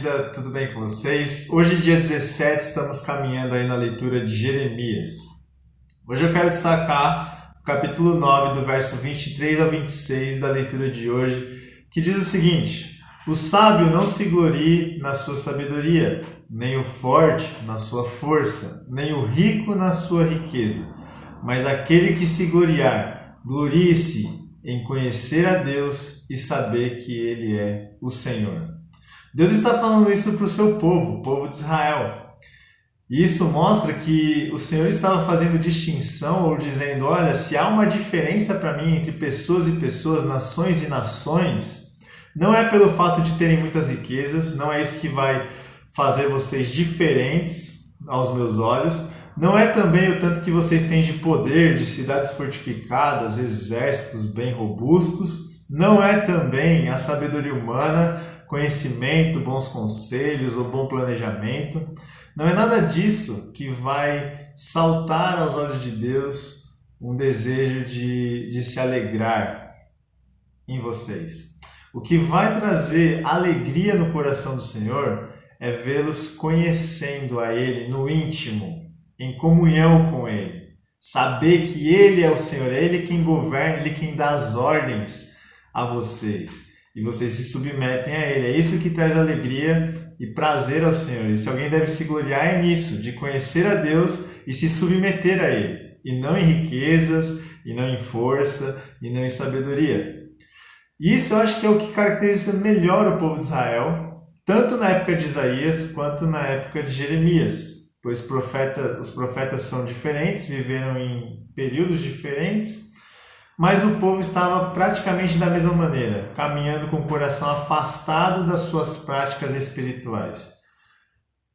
vida, tudo bem com vocês? Hoje, dia 17, estamos caminhando aí na leitura de Jeremias. Hoje eu quero destacar o capítulo 9, do verso 23 ao 26 da leitura de hoje, que diz o seguinte: o sábio não se glorie na sua sabedoria, nem o forte na sua força, nem o rico na sua riqueza, mas aquele que se gloriar, glorie-se em conhecer a Deus e saber que Ele é o Senhor. Deus está falando isso para o seu povo, o povo de Israel. E isso mostra que o Senhor estava fazendo distinção ou dizendo, olha, se há uma diferença para mim entre pessoas e pessoas, nações e nações, não é pelo fato de terem muitas riquezas, não é isso que vai fazer vocês diferentes aos meus olhos, não é também o tanto que vocês têm de poder, de cidades fortificadas, exércitos bem robustos, não é também a sabedoria humana, conhecimento, bons conselhos ou bom planejamento. Não é nada disso que vai saltar aos olhos de Deus um desejo de se alegrar em vocês. O que vai trazer alegria no coração do Senhor é vê-los conhecendo a Ele no íntimo, em comunhão com Ele. Saber que Ele é o Senhor, é Ele quem governa, Ele quem dá as ordens a vocês. E vocês se submetem a Ele. É isso que traz alegria e prazer ao Senhor. E se alguém deve se gloriar é nisso, de conhecer a Deus e se submeter a Ele. E não em riquezas, e não em força, e não em sabedoria. Isso eu acho que é o que caracteriza melhor o povo de Israel, tanto na época de Isaías quanto na época de Jeremias. Pois os profetas são diferentes, viveram em períodos diferentes, mas o povo estava praticamente da mesma maneira, caminhando com o coração afastado das suas práticas espirituais.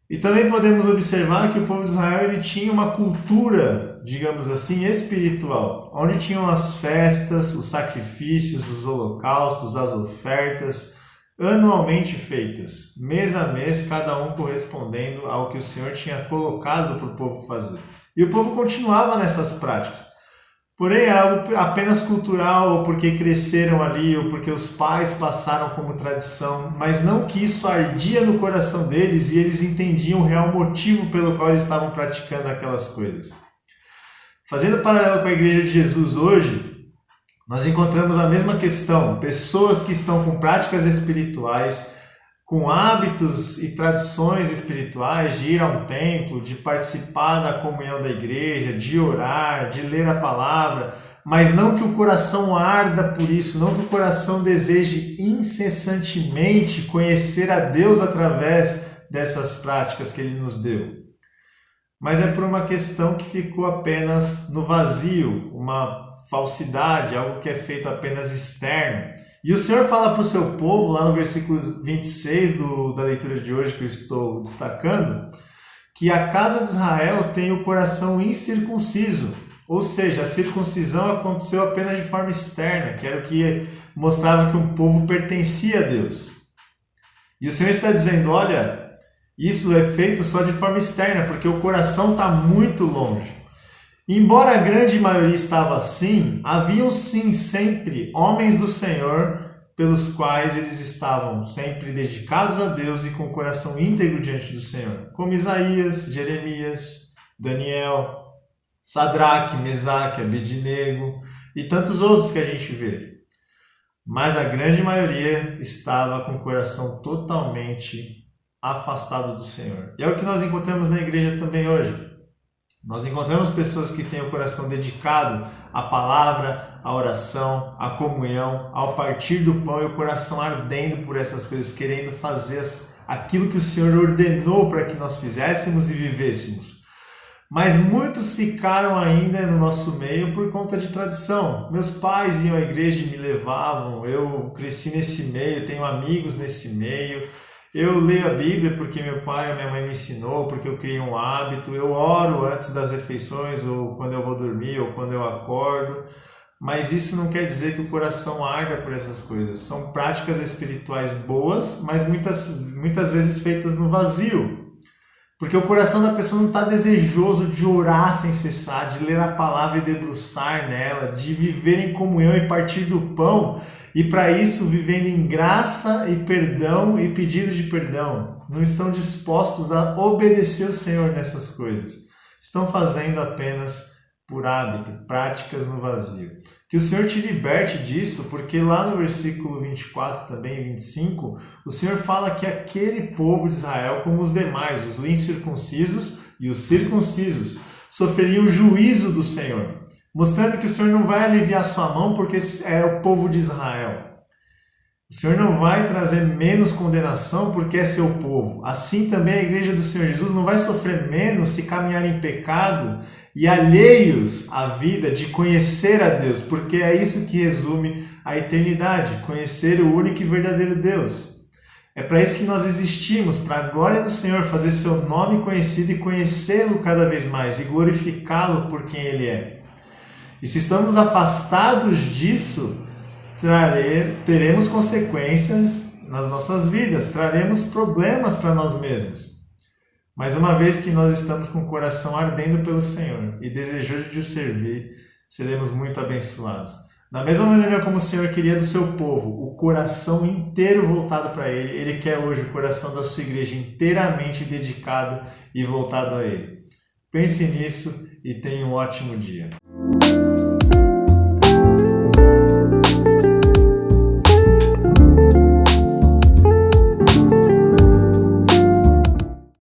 E também podemos observar que o povo de Israel ele tinha uma cultura, digamos assim, espiritual, onde tinham as festas, os sacrifícios, os holocaustos, as ofertas, anualmente feitas, mês a mês, cada um correspondendo ao que o Senhor tinha colocado para o povo fazer. E o povo continuava nessas práticas. Porém, é algo apenas cultural, ou porque cresceram ali, ou porque os pais passaram como tradição, mas não que isso ardia no coração deles e eles entendiam o real motivo pelo qual eles estavam praticando aquelas coisas. Fazendo paralelo com a Igreja de Jesus hoje, nós encontramos a mesma questão, pessoas que estão com práticas espirituais, com hábitos e tradições espirituais de ir a um templo, de participar da comunhão da igreja, de orar, de ler a palavra, mas não que o coração arda por isso, não que o coração deseje incessantemente conhecer a Deus através dessas práticas que Ele nos deu. Mas é por uma questão que ficou apenas no vazio, uma falsidade, algo que é feito apenas externo. E o Senhor fala para o seu povo, lá no versículo 26 da leitura de hoje que eu estou destacando, que a casa de Israel tem o coração incircunciso, ou seja, a circuncisão aconteceu apenas de forma externa, que era o que mostrava que um povo pertencia a Deus. E o Senhor está dizendo, olha, isso é feito só de forma externa, porque o coração está muito longe. Embora a grande maioria estava assim, haviam sim sempre homens do Senhor pelos quais eles estavam sempre dedicados a Deus e com o coração íntegro diante do Senhor, como Isaías, Jeremias, Daniel, Sadraque, Mesaque, Abednego e tantos outros que a gente vê. Mas a grande maioria estava com o coração totalmente afastado do Senhor. E é o que nós encontramos na igreja também hoje. Nós encontramos pessoas que têm o coração dedicado à palavra, à oração, à comunhão, ao partir do pão e o coração ardendo por essas coisas, querendo fazer aquilo que o Senhor ordenou para que nós fizéssemos e vivêssemos. Mas muitos ficaram ainda no nosso meio por conta de tradição. Meus pais iam à igreja e me levavam, eu cresci nesse meio, tenho amigos nesse meio. Eu leio a Bíblia porque meu pai ou minha mãe me ensinou, porque eu criei um hábito. Eu oro antes das refeições, ou quando eu vou dormir, ou quando eu acordo. Mas isso não quer dizer que o coração arda por essas coisas. São práticas espirituais boas, mas muitas vezes feitas no vazio. Porque o coração da pessoa não está desejoso de orar sem cessar, de ler a palavra e debruçar nela, de viver em comunhão e partir do pão, e para isso vivendo em graça e perdão e pedido de perdão. Não estão dispostos a obedecer o Senhor nessas coisas. Estão fazendo apenas por hábito, práticas no vazio. Que o Senhor te liberte disso, porque lá no versículo 24 também, 25, o Senhor fala que aquele povo de Israel, como os demais, os incircuncisos e os circuncisos, sofreriam o juízo do Senhor, mostrando que o Senhor não vai aliviar sua mão porque é o povo de Israel. O Senhor não vai trazer menos condenação porque é seu povo. Assim também a igreja do Senhor Jesus não vai sofrer menos se caminhar em pecado e alheios à vida de conhecer a Deus, porque é isso que resume a eternidade, conhecer o único e verdadeiro Deus. É para isso que nós existimos, para a glória do Senhor, fazer seu nome conhecido e conhecê-lo cada vez mais e glorificá-lo por quem Ele é. E se estamos afastados disso, teremos consequências nas nossas vidas, traremos problemas para nós mesmos. Mas uma vez que nós estamos com o coração ardendo pelo Senhor e desejoso de o servir, seremos muito abençoados. Da mesma maneira como o Senhor queria do seu povo, o coração inteiro voltado para Ele, Ele quer hoje o coração da sua igreja inteiramente dedicado e voltado a Ele. Pense nisso e tenha um ótimo dia.